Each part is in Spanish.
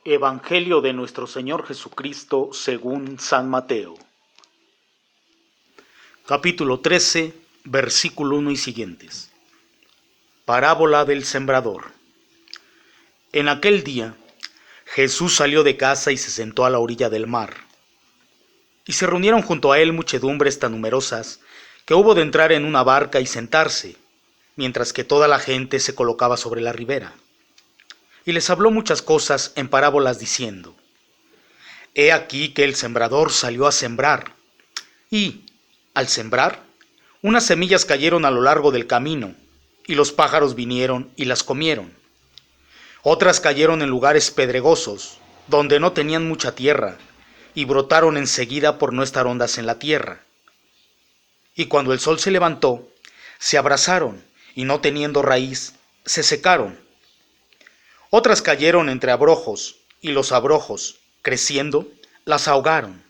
Evangelio de nuestro Señor Jesucristo según San Mateo. Capítulo 13, versículo 1 y siguientes. Parábola del sembrador. En aquel día, Jesús salió de casa y se sentó a la orilla del mar. Y se reunieron junto a él muchedumbres tan numerosas que hubo de entrar en una barca y sentarse, mientras que toda la gente se colocaba sobre la ribera. Y les habló muchas cosas en parábolas diciendo: He aquí que el sembrador salió a sembrar, y, al sembrar, unas semillas cayeron a lo largo del camino, y los pájaros vinieron y las comieron. Otras cayeron en lugares pedregosos, donde no tenían mucha tierra, y brotaron enseguida por no estar hondas en la tierra. Y cuando el sol se levantó, se abrazaron, y no teniendo raíz, se secaron. Otras cayeron entre abrojos, y los abrojos, creciendo, las ahogaron.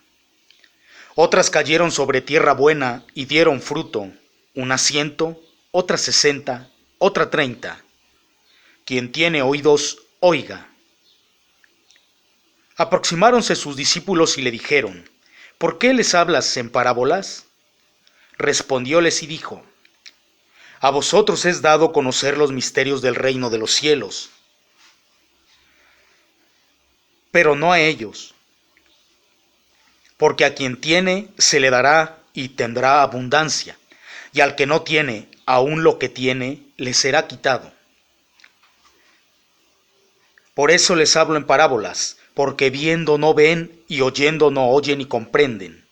Otras cayeron sobre tierra buena y dieron fruto, una 100, otra 60, otra 30. Quien tiene oídos, oiga. Aproximáronse sus discípulos y le dijeron: ¿Por qué les hablas en parábolas? Respondióles y dijo: A vosotros es dado conocer los misterios del reino de los cielos, pero no a ellos. Porque a quien tiene se le dará y tendrá abundancia, y al que no tiene, aun lo que tiene, le será quitado. Por eso les hablo en parábolas, porque viendo no ven, y oyendo no oyen y comprenden.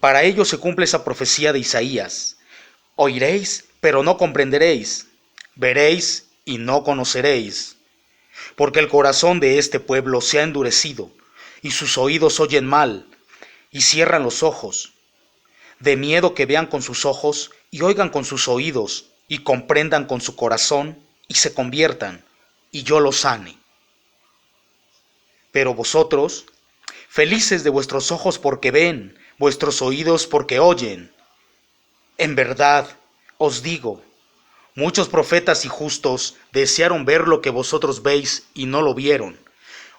Para ellos se cumple esa profecía de Isaías: Oiréis, pero no comprenderéis; veréis, y no conoceréis. Porque el corazón de este pueblo se ha endurecido, y sus oídos oyen mal, y cierran los ojos, de miedo que vean con sus ojos, y oigan con sus oídos, y comprendan con su corazón, y se conviertan, y yo los sane. Pero vosotros, felices de vuestros ojos porque ven, vuestros oídos porque oyen. En verdad, os digo, muchos profetas y justos desearon ver lo que vosotros veis y no lo vieron,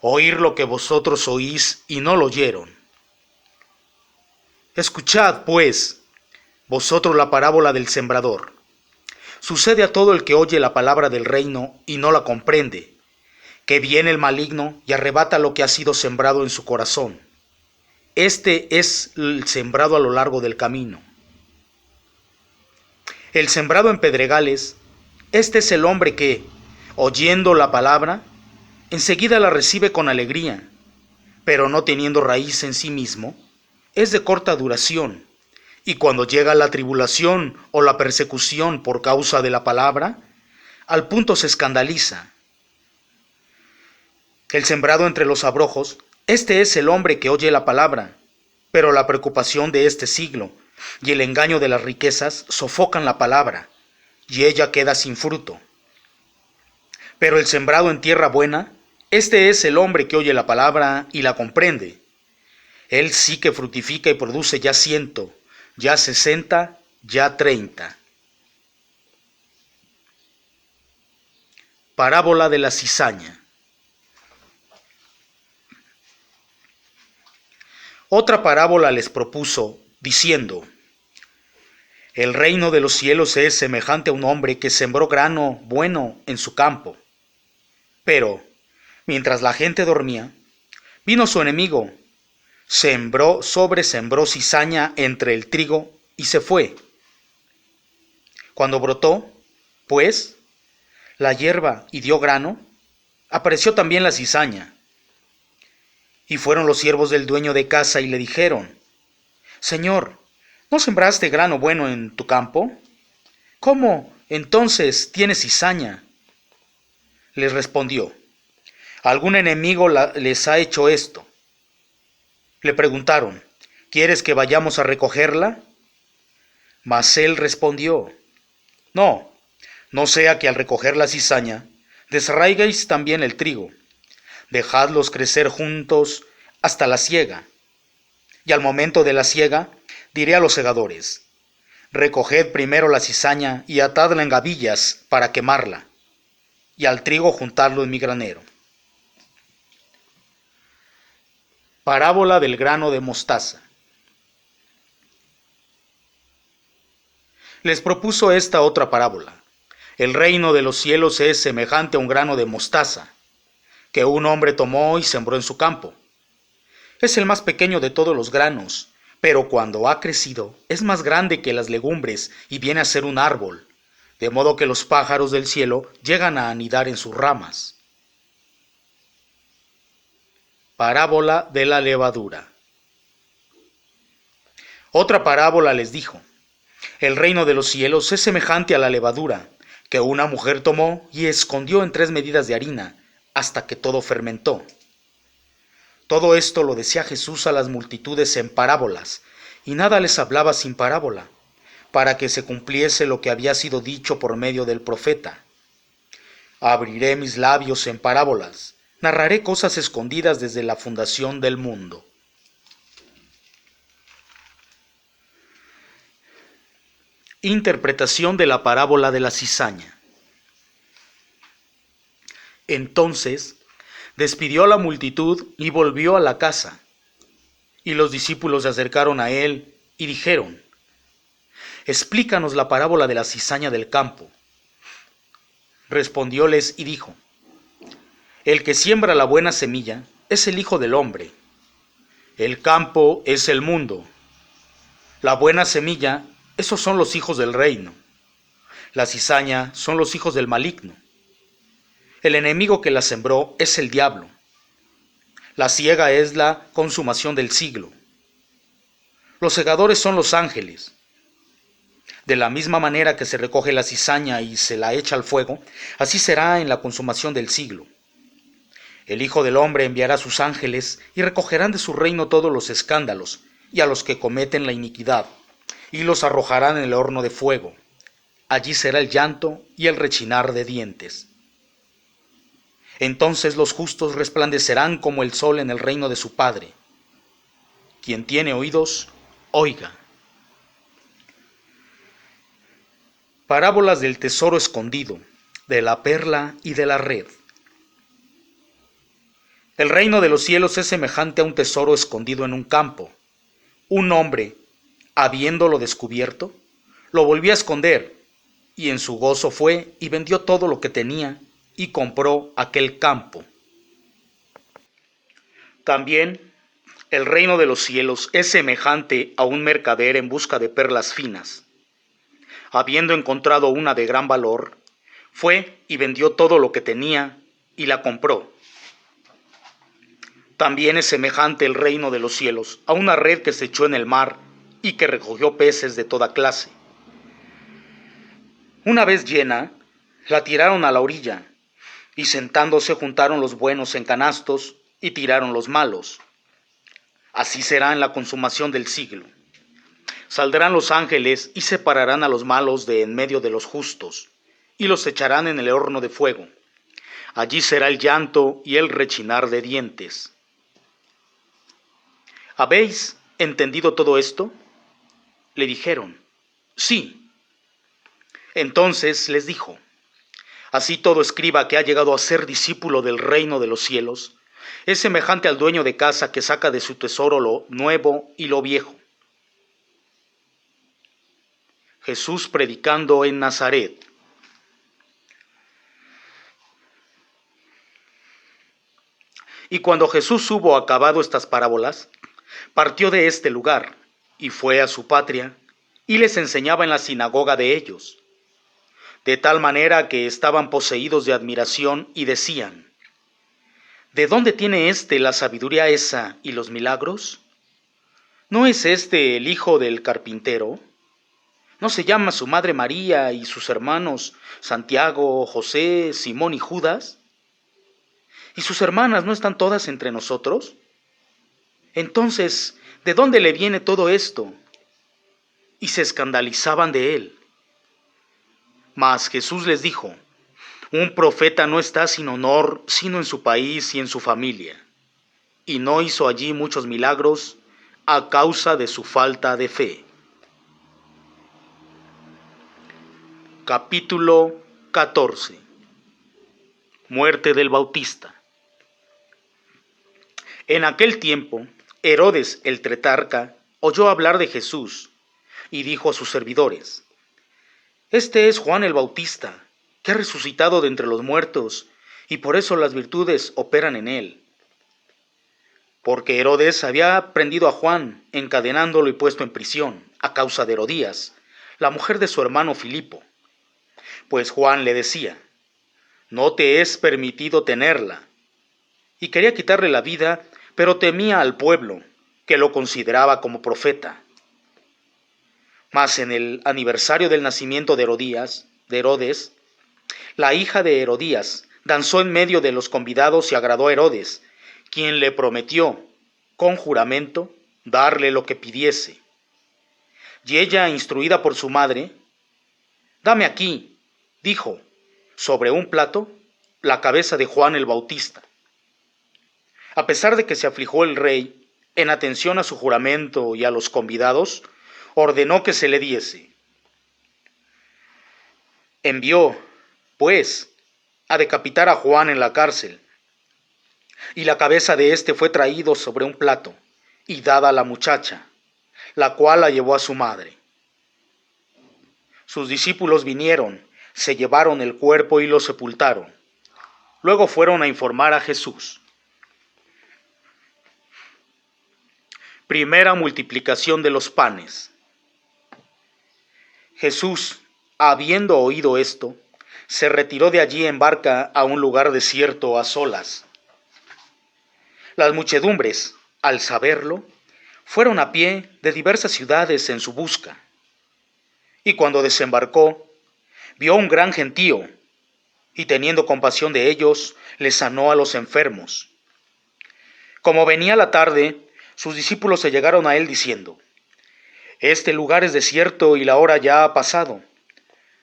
oír lo que vosotros oís y no lo oyeron. Escuchad, pues, vosotros la parábola del sembrador. Sucede a todo el que oye la palabra del reino y no la comprende, que viene el maligno y arrebata lo que ha sido sembrado en su corazón. Este es el sembrado a lo largo del camino. El sembrado en pedregales, este es el hombre que, oyendo la palabra, enseguida la recibe con alegría, pero no teniendo raíz en sí mismo, es de corta duración, y cuando llega la tribulación o la persecución por causa de la palabra, al punto se escandaliza. El sembrado entre los abrojos, este es el hombre que oye la palabra, pero la preocupación de este siglo y el engaño de las riquezas sofocan la palabra, y ella queda sin fruto. Pero el sembrado en tierra buena, este es el hombre que oye la palabra y la comprende. Él sí que fructifica y produce ya 100, ya 60, ya 30. Parábola de la cizaña. Otra parábola les propuso, diciendo: El reino de los cielos es semejante a un hombre que sembró grano bueno en su campo. Pero, mientras la gente dormía, vino su enemigo, sembró cizaña entre el trigo y se fue. Cuando brotó, pues, la hierba y dio grano, apareció también la cizaña. Y fueron los siervos del dueño de casa y le dijeron: Señor, ¿no sembraste grano bueno en tu campo? ¿Cómo entonces tienes cizaña? Les respondió: ¿Algún enemigo les ha hecho esto? Le preguntaron: ¿Quieres que vayamos a recogerla? Mas él respondió: No, no sea que al recoger la cizaña desarraigáis también el trigo. Dejadlos crecer juntos hasta la siega. Y al momento de la siega diré a los segadores: Recoged primero la cizaña y atadla en gavillas para quemarla, y al trigo juntadlo en mi granero. Parábola del grano de mostaza. Les propuso esta otra parábola. El reino de los cielos es semejante a un grano de mostaza, que un hombre tomó y sembró en su campo. Es el más pequeño de todos los granos, pero cuando ha crecido es más grande que las legumbres y viene a ser un árbol, de modo que los pájaros del cielo llegan a anidar en sus ramas. Parábola de la levadura. Otra parábola les dijo: el reino de los cielos es semejante a la levadura, que una mujer tomó y escondió en 3 medidas de harina, hasta que todo fermentó. Todo esto lo decía Jesús a las multitudes en parábolas, y nada les hablaba sin parábola, para que se cumpliese lo que había sido dicho por medio del profeta. Abriré mis labios en parábolas, narraré cosas escondidas desde la fundación del mundo. Interpretación de la parábola de la cizaña. Entonces despidió a la multitud y volvió a la casa. Y los discípulos se acercaron a él y dijeron: explícanos la parábola de la cizaña del campo. Respondióles y dijo: el que siembra la buena semilla es el Hijo del Hombre. El campo es el mundo. La buena semilla, esos son los hijos del reino. La cizaña son los hijos del maligno. El enemigo que la sembró es el diablo. La siega es la consumación del siglo. Los segadores son los ángeles. De la misma manera que se recoge la cizaña y se la echa al fuego, así será en la consumación del siglo. El Hijo del Hombre enviará a sus ángeles y recogerán de su reino todos los escándalos y a los que cometen la iniquidad, y los arrojarán en el horno de fuego. Allí será el llanto y el rechinar de dientes. Entonces los justos resplandecerán como el sol en el reino de su Padre. Quien tiene oídos, oiga. Parábolas del tesoro escondido, de la perla y de la red. El reino de los cielos es semejante a un tesoro escondido en un campo. Un hombre, habiéndolo descubierto, lo volvió a esconder, y en su gozo fue y vendió todo lo que tenía y compró aquel campo. También el reino de los cielos es semejante a un mercader en busca de perlas finas. Habiendo encontrado una de gran valor, fue y vendió todo lo que tenía y la compró. También es semejante el reino de los cielos a una red que se echó en el mar y que recogió peces de toda clase. Una vez llena, la tiraron a la orilla, y sentándose juntaron los buenos en canastos y tiraron los malos. Así será en la consumación del siglo. Saldrán los ángeles y separarán a los malos de en medio de los justos, y los echarán en el horno de fuego. Allí será el llanto y el rechinar de dientes. ¿Habéis entendido todo esto? Le dijeron: sí. Entonces les dijo: así todo escriba que ha llegado a ser discípulo del reino de los cielos es semejante al dueño de casa que saca de su tesoro lo nuevo y lo viejo. Jesús predicando en Nazaret. Y cuando Jesús hubo acabado estas parábolas, partió de este lugar y fue a su patria, y les enseñaba en la sinagoga de ellos, de tal manera que estaban poseídos de admiración y decían: ¿de dónde tiene éste la sabiduría esa y los milagros? ¿No es este el hijo del carpintero? ¿No se llama su madre María y sus hermanos Santiago, José, Simón y Judas? ¿Y sus hermanas no están todas entre nosotros? Entonces, ¿de dónde le viene todo esto? Y se escandalizaban de él. Mas Jesús les dijo: un profeta no está sin honor sino en su país y en su familia. Y no hizo allí muchos milagros a causa de su falta de fe. Capítulo 14. Muerte del Bautista. En aquel tiempo Herodes el tetrarca oyó hablar de Jesús y dijo a sus servidores: Este es Juan el Bautista, que ha resucitado de entre los muertos, y por eso las virtudes operan en él. Porque Herodes había prendido a Juan, encadenándolo y puesto en prisión, a causa de Herodías, la mujer de su hermano Filipo. Pues Juan le decía: No te es permitido tenerla. Y quería quitarle la vida, pero temía al pueblo, que lo consideraba como profeta. Mas en el aniversario del nacimiento de Herodes, la hija de Herodías danzó en medio de los convidados y agradó a Herodes, quien le prometió, con juramento, darle lo que pidiese. Y ella, instruida por su madre: Dame aquí, dijo, sobre un plato, la cabeza de Juan el Bautista. A pesar de que se afligió el rey, en atención a su juramento y a los convidados, ordenó que se le diese. Envió, pues, a decapitar a Juan en la cárcel, y la cabeza de éste fue traído sobre un plato y dada a la muchacha, la cual la llevó a su madre. Sus discípulos vinieron, se llevaron el cuerpo y lo sepultaron. Luego fueron a informar a Jesús. Primera multiplicación de los panes. Jesús, habiendo oído esto, se retiró de allí en barca a un lugar desierto a solas. Las muchedumbres, al saberlo, fueron a pie de diversas ciudades en su busca. Y cuando desembarcó, vio un gran gentío, y teniendo compasión de ellos, les sanó a los enfermos. Como venía la tarde, sus discípulos se llegaron a él diciendo: Este lugar es desierto y la hora ya ha pasado.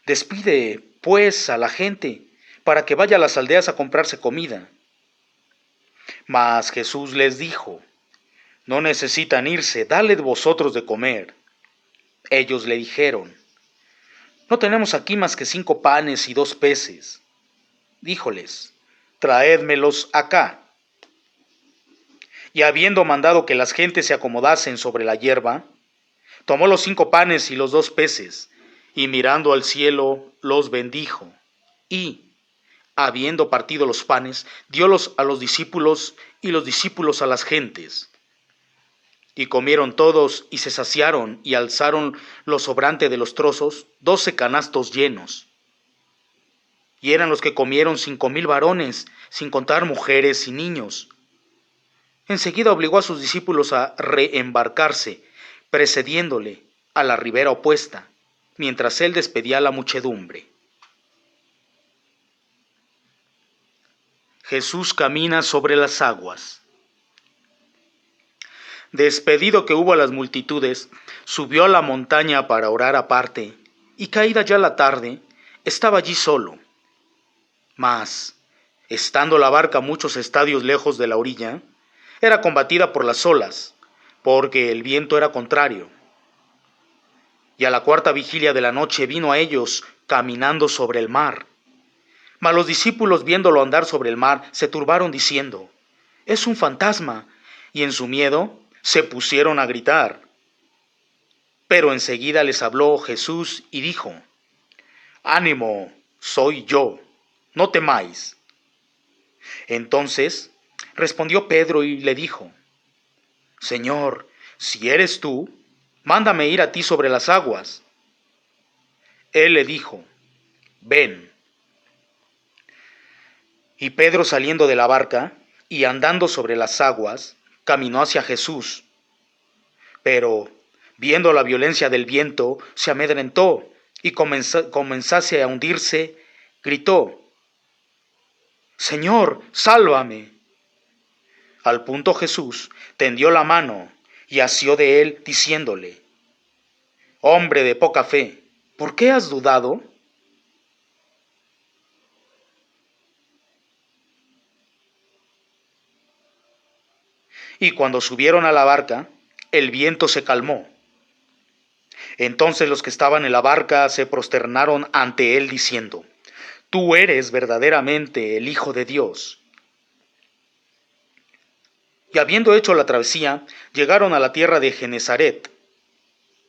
Despide, pues, a la gente, para que vaya a las aldeas a comprarse comida. Mas Jesús les dijo: No necesitan irse, dadle vosotros de comer. Ellos le dijeron: No tenemos aquí más que 5 panes y 2 peces. Díjoles: Traédmelos acá. Y habiendo mandado que las gentes se acomodasen sobre la hierba, tomó los 5 panes y los 2 peces, y mirando al cielo los bendijo, y, habiendo partido los panes, diólos a los discípulos, y los discípulos a las gentes. Y comieron todos, y se saciaron, y alzaron lo sobrante de los trozos, 12 canastos llenos. Y eran los que comieron 5,000 varones, sin contar mujeres y niños. Enseguida obligó a sus discípulos a reembarcarse, precediéndole a la ribera opuesta, mientras él despedía a la muchedumbre. Jesús camina sobre las aguas. Despedido que hubo a las multitudes, subió a la montaña para orar aparte, y caída ya la tarde, estaba allí solo. Mas, estando la barca muchos estadios lejos de la orilla, era combatida por las olas, porque el viento era contrario. Y a la 4ª vigilia de la noche vino a ellos caminando sobre el mar. Mas los discípulos, viéndolo andar sobre el mar, se turbaron diciendo: Es un fantasma, y en su miedo se pusieron a gritar. Pero enseguida les habló Jesús y dijo: Ánimo, soy yo, no temáis. Entonces respondió Pedro y le dijo: Señor, si eres tú, mándame ir a ti sobre las aguas. Él le dijo: Ven. Y Pedro, saliendo de la barca y andando sobre las aguas, caminó hacia Jesús. Pero, viendo la violencia del viento, se amedrentó y comenzase a hundirse, gritó: Señor, sálvame. Al punto Jesús tendió la mano y asió de él, diciéndole: Hombre de poca fe, ¿por qué has dudado? Y cuando subieron a la barca, el viento se calmó. Entonces los que estaban en la barca se prosternaron ante él, diciendo: Tú eres verdaderamente el Hijo de Dios. Y habiendo hecho la travesía, llegaron a la tierra de Genezaret.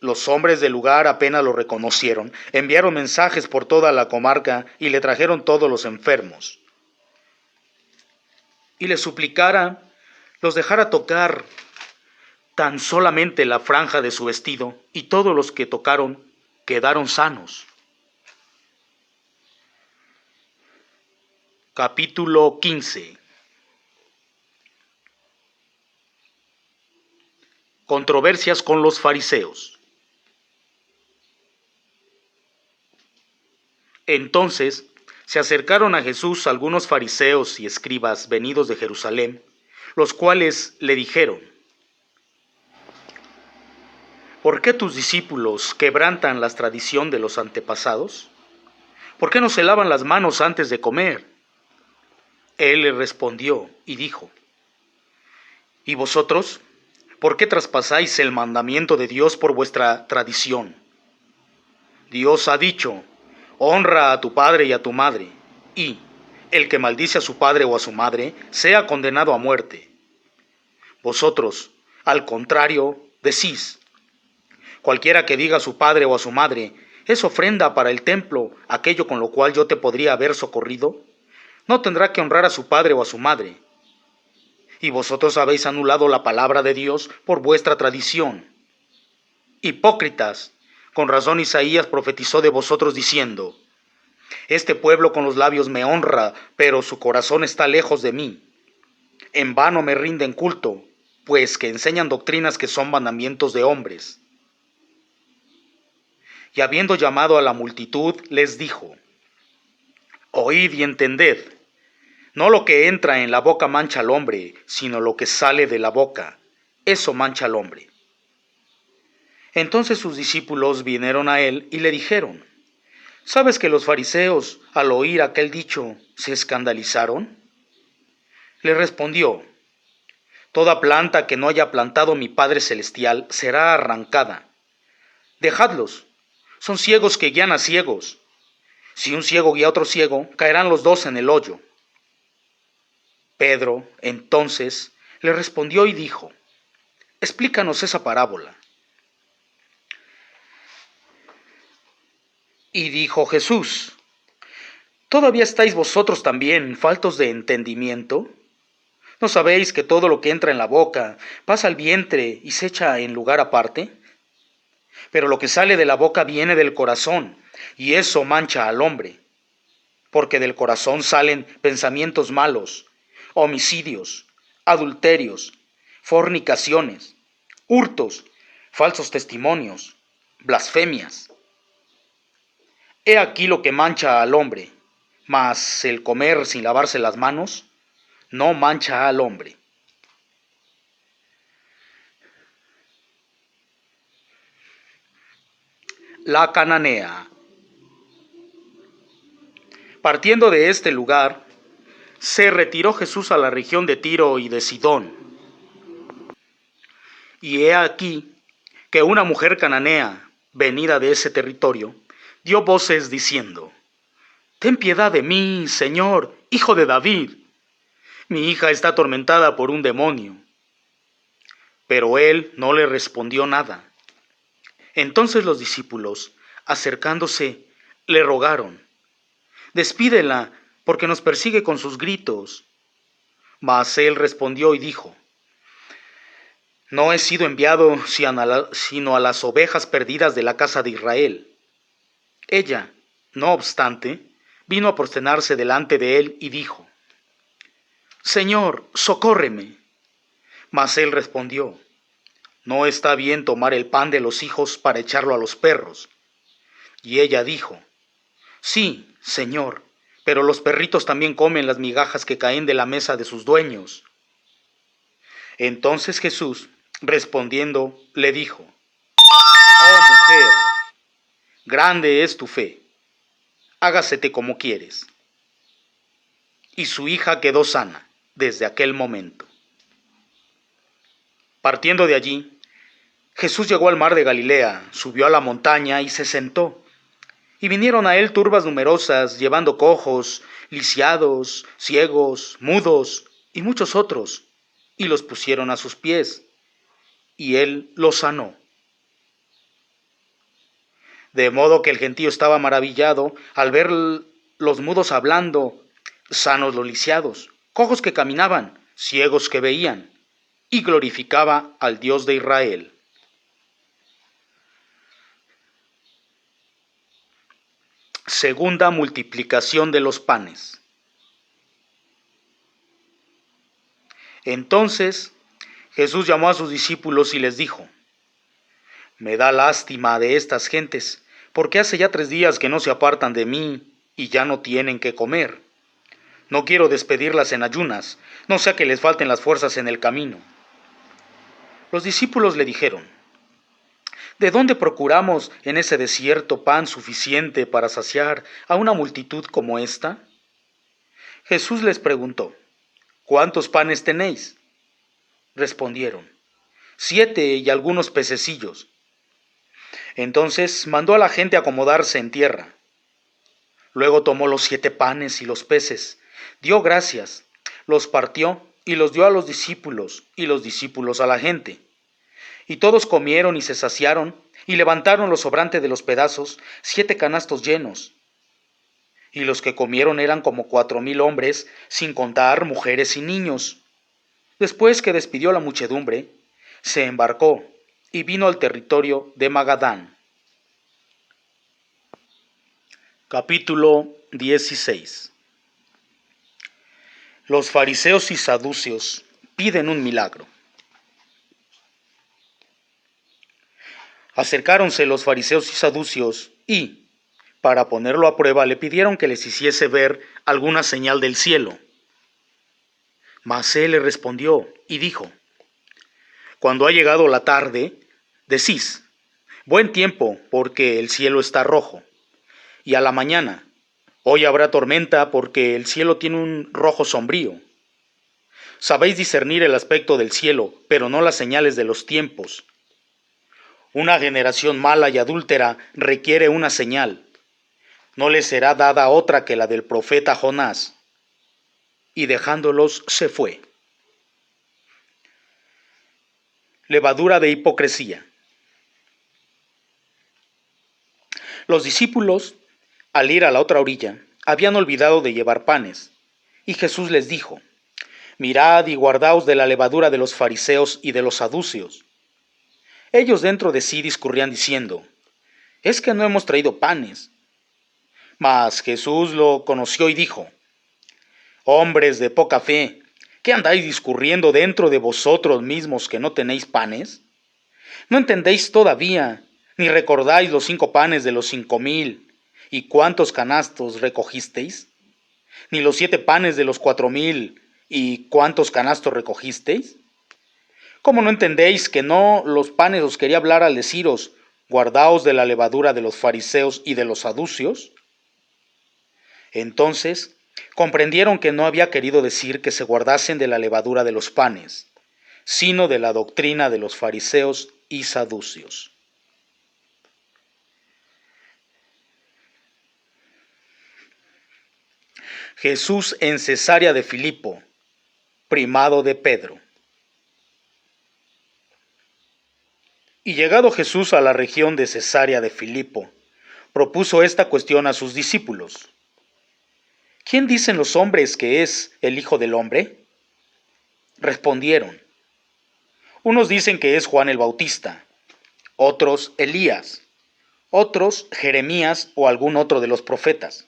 Los hombres del lugar apenas lo reconocieron, enviaron mensajes por toda la comarca y le trajeron todos los enfermos. Y le suplicara los dejara tocar tan solamente la franja de su vestido, y todos los que tocaron quedaron sanos. Capítulo 15. Controversias con los fariseos. Entonces se acercaron a Jesús algunos fariseos y escribas venidos de Jerusalén, los cuales le dijeron: ¿por qué tus discípulos quebrantan la tradición de los antepasados? ¿Por qué no se lavan las manos antes de comer? Él le respondió y dijo: ¿y vosotros? ¿Por qué traspasáis el mandamiento de Dios por vuestra tradición? Dios ha dicho: honra a tu padre y a tu madre, y el que maldice a su padre o a su madre sea condenado a muerte. Vosotros, al contrario, decís: cualquiera que diga a su padre o a su madre, es ofrenda para el templo, aquello con lo cual yo te podría haber socorrido, no tendrá que honrar a su padre o a su madre. Y vosotros habéis anulado la palabra de Dios por vuestra tradición. Hipócritas, con razón Isaías profetizó de vosotros diciendo: este pueblo con los labios me honra, pero su corazón está lejos de mí. En vano me rinden culto, pues que enseñan doctrinas que son mandamientos de hombres. Y habiendo llamado a la multitud, les dijo: oíd y entended. No lo que entra en la boca mancha al hombre, sino lo que sale de la boca, eso mancha al hombre. Entonces sus discípulos vinieron a él y le dijeron: ¿sabes que los fariseos, al oír aquel dicho, se escandalizaron? Le respondió: toda planta que no haya plantado mi Padre Celestial será arrancada. Dejadlos, son ciegos que guían a ciegos. Si un ciego guía a otro ciego, caerán los dos en el hoyo. Pedro, entonces, le respondió y dijo: explícanos esa parábola. Y dijo Jesús: ¿todavía estáis vosotros también faltos de entendimiento? ¿No sabéis que todo lo que entra en la boca pasa al vientre y se echa en lugar aparte? Pero lo que sale de la boca viene del corazón, y eso mancha al hombre. Porque del corazón salen pensamientos malos, homicidios, adulterios, fornicaciones, hurtos, falsos testimonios, blasfemias. He aquí lo que mancha al hombre, mas el comer sin lavarse las manos no mancha al hombre. La cananea. Partiendo de este lugar, se retiró Jesús a la región de Tiro y de Sidón. Y he aquí que una mujer cananea, venida de ese territorio, dio voces diciendo: ten piedad de mí, Señor, hijo de David. Mi hija está atormentada por un demonio. Pero él no le respondió nada. Entonces los discípulos, acercándose, le rogaron: despídela, porque nos persigue con sus gritos. Mas él respondió y dijo: no he sido enviado sino a las ovejas perdidas de la casa de Israel. Ella, no obstante, vino a prosternarse delante de él y dijo: Señor, socórreme. Mas él respondió: no está bien tomar el pan de los hijos para echarlo a los perros. Y ella dijo: sí, Señor, pero los perritos también comen las migajas que caen de la mesa de sus dueños. Entonces Jesús, respondiendo, le dijo: oh mujer, grande es tu fe, hágasete como quieres. Y su hija quedó sana desde aquel momento. Partiendo de allí, Jesús llegó al mar de Galilea, subió a la montaña y se sentó. Y vinieron a él turbas numerosas, llevando cojos, lisiados, ciegos, mudos y muchos otros, y los pusieron a sus pies, y él los sanó. De modo que el gentío estaba maravillado al ver los mudos hablando, sanos los lisiados, cojos que caminaban, ciegos que veían, y glorificaba al Dios de Israel. Segunda multiplicación de los panes. Entonces Jesús llamó a sus discípulos y les dijo: Me da lástima de estas gentes, porque hace ya 3 días que no se apartan de mí y ya no tienen qué comer. No quiero despedirlas en ayunas, no sea que les falten las fuerzas en el camino. Los discípulos le dijeron: ¿De dónde procuramos en ese desierto pan suficiente para saciar a una multitud como esta? Jesús les preguntó: ¿Cuántos panes tenéis? Respondieron: 7 y algunos pececillos. Entonces mandó a la gente acomodarse en tierra. Luego tomó los 7 panes y los peces, dio gracias, los partió y los dio a los discípulos, y los discípulos a la gente. Y todos comieron y se saciaron, y levantaron lo sobrante de los pedazos, 7 canastos llenos. Y los que comieron eran como 4,000 hombres, sin contar mujeres y niños. Después que despidió la muchedumbre, se embarcó y vino al territorio de Magadán. Capítulo 16. Los fariseos y saduceos piden un milagro. Acercáronse los fariseos y saduceos y, para ponerlo a prueba, le pidieron que les hiciese ver alguna señal del cielo. Mas él le respondió y dijo: Cuando ha llegado la tarde, decís: buen tiempo, porque el cielo está rojo. Y a la mañana: hoy habrá tormenta, porque el cielo tiene un rojo sombrío. Sabéis discernir el aspecto del cielo, pero no las señales de los tiempos. Una generación mala y adúltera requiere una señal. No le será dada otra que la del profeta Jonás. Y dejándolos se fue. Levadura de hipocresía. Los discípulos, al ir a la otra orilla, habían olvidado de llevar panes, y Jesús les dijo: Mirad y guardaos de la levadura de los fariseos y de los saduceos. Ellos dentro de sí discurrían diciendo: ¿Es que no hemos traído panes? Mas Jesús lo conoció y dijo: Hombres de poca fe, ¿qué andáis discurriendo dentro de vosotros mismos que no tenéis panes? ¿No entendéis todavía, ni recordáis los 5 panes de los 5,000, y cuántos canastos recogisteis? ¿Ni los 7 panes de los 4,000, y cuántos canastos recogisteis? ¿Cómo no entendéis que no los panes os quería hablar al deciros: guardaos de la levadura de los fariseos y de los saduceos? Entonces comprendieron que no había querido decir que se guardasen de la levadura de los panes, sino de la doctrina de los fariseos y saduceos. Jesús en Cesarea de Filipo, primado de Pedro. Y llegado Jesús a la región de Cesarea de Filipo, propuso esta cuestión a sus discípulos: ¿Quién dicen los hombres que es el Hijo del Hombre? Respondieron: unos dicen que es Juan el Bautista, otros Elías, otros Jeremías o algún otro de los profetas.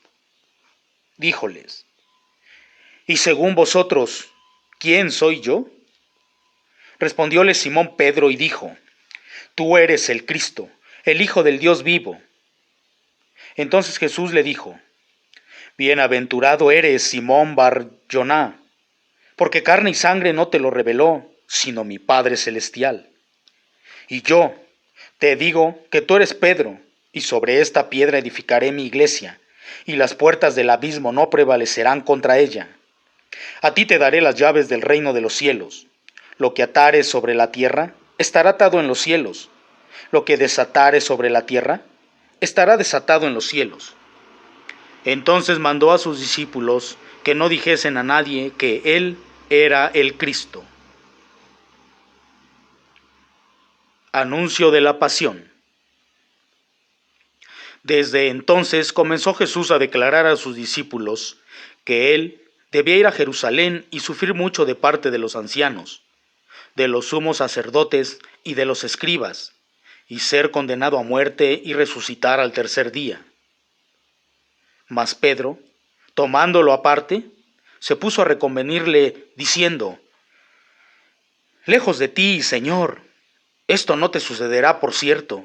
Díjoles: ¿y según vosotros, quién soy yo? Respondióles Simón Pedro y dijo: Tú eres el Cristo, el Hijo del Dios vivo. Entonces Jesús le dijo: Bienaventurado eres, Simón Bar-Joná, porque carne y sangre no te lo reveló, sino mi Padre celestial. Y yo te digo que tú eres Pedro, y sobre esta piedra edificaré mi iglesia, y las puertas del abismo no prevalecerán contra ella. A ti te daré las llaves del reino de los cielos. Lo que atares sobre la tierra estará atado en los cielos. Lo que desatares sobre la tierra estará desatado en los cielos. Entonces mandó a sus discípulos que no dijesen a nadie que él era el Cristo. Anuncio de la pasión. Desde entonces comenzó Jesús a declarar a sus discípulos que él debía ir a Jerusalén y sufrir mucho de parte de los ancianos, de los sumos sacerdotes y de los escribas, y ser condenado a muerte y resucitar al tercer día. Mas Pedro, tomándolo aparte, se puso a reconvenirle, diciendo: Lejos de ti, Señor, esto no te sucederá por cierto.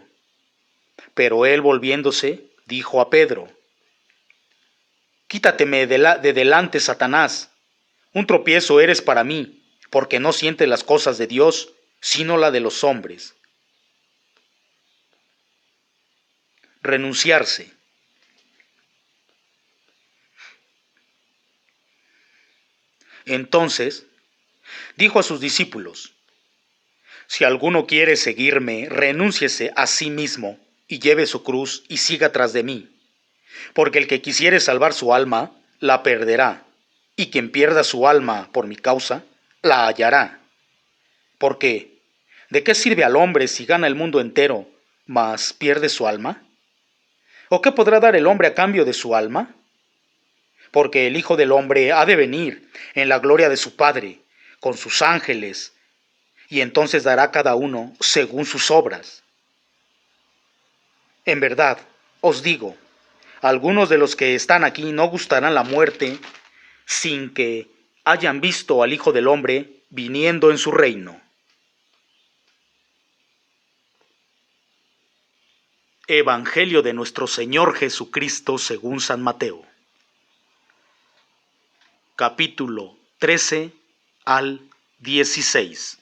Pero él, volviéndose, dijo a Pedro: Quítateme de delante, Satanás. Un tropiezo eres para mí, porque no sientes las cosas de Dios, sino la de los hombres. Renunciarse. Entonces dijo a sus discípulos: Si alguno quiere seguirme, renúnciese a sí mismo y lleve su cruz y siga tras de mí. Porque el que quisiere salvar su alma, la perderá, y quien pierda su alma por mi causa, la hallará. Porque, ¿de qué sirve al hombre si gana el mundo entero, mas pierde su alma? ¿O qué podrá dar el hombre a cambio de su alma? Porque el Hijo del Hombre ha de venir en la gloria de su Padre, con sus ángeles, y entonces dará a cada uno según sus obras. En verdad, os digo, algunos de los que están aquí no gustarán la muerte sin que hayan visto al Hijo del Hombre viniendo en su reino. Evangelio de nuestro Señor Jesucristo según San Mateo. Capítulo 13 al 16.